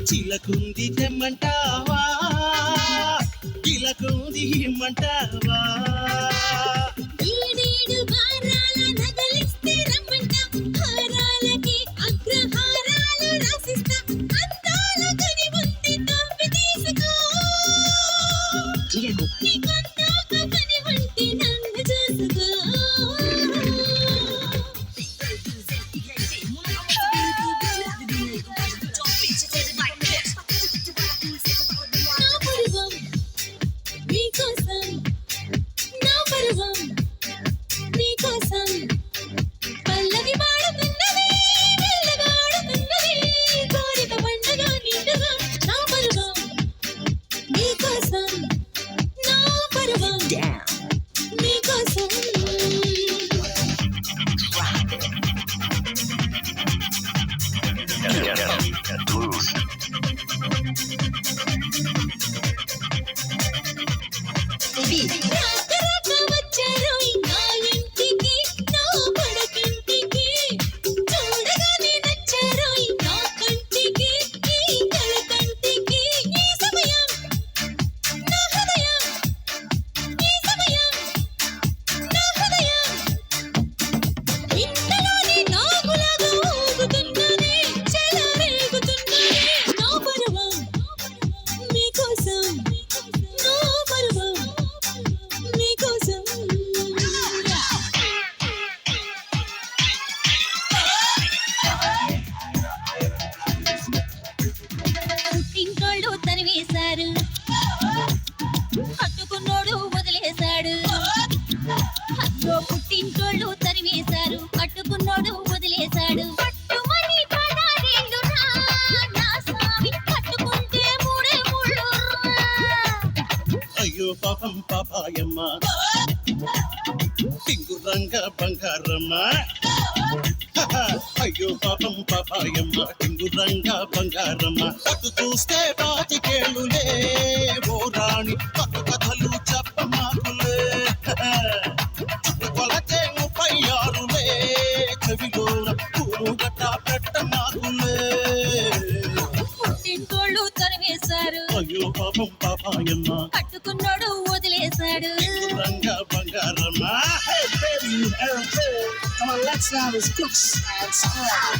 చిలకుంది తెమ్మంటావా గిలకుంది ఇమ్మంటావా ఈడేడు వారాల నగలిస్తే రమ్మంట హారాలకి అగ్రహారాలు రాసిస్తా అందాల కని ఉంది తవ్వి తీసుకో నీకందాక పని ఉంటే నన్ను చూసుకో నా పరువం నీకోసం నా పరువం నీకోసం పల్లవి పాడుతున్నది వెళ్ళగాడుతున్నది కోరిక పండుగ నిండుగా నా పరువం నీకోసం నా పరువం నీకోసం రాక రాక వచ్చారోయ్ నా ఇంటికి నా పడకింటికి చూడగానే నచ్చారోయ్ నా కంటికి ఈ కళకంటికి ఈ సమయం నా హృదయం ఈ సమయం నా హృదయం ఇంతలోనే నాగులాగా ఊగుతున్నది చెలరేగుతున్నది నా పరువం మీకోసం నా పరువం మీకోసం పుట్టింటోళ్ళు తరివేశారు పట్టుకున్నోడు వదిలేశాడు అయ్యో పుట్టింటోళ్ళు తరివేశారు పట్టుకున్నోడు వదిలేశాడు పట్టుమని పడారేందురా నా స్వామి పట్టుకుంటే మూడే ముళ్ళు అయ్యో పాపం పాపాయమ్మ టింగురంగ బంగారమ్మ అయ్యో పాపం పాపాయమ్మ టింగురంగ బంగారమ్మ అటు చూస్తే బాటికేళ్ళులే ఓ రాణి పట్టు కథలు చెప్పమాకులే చుట్టుకొలకే 36లే చెవిలోన పూలు గట్ట పెట్టమాకులే పుట్టింటోళ్ళు తరివేశారు అయ్యో పాపం పాపాయమ్మ పట్టుకున్నోడు వదిలేశాడు రంగ Bangaramma Hey baby, you LJ. Come on, let's have this good sound.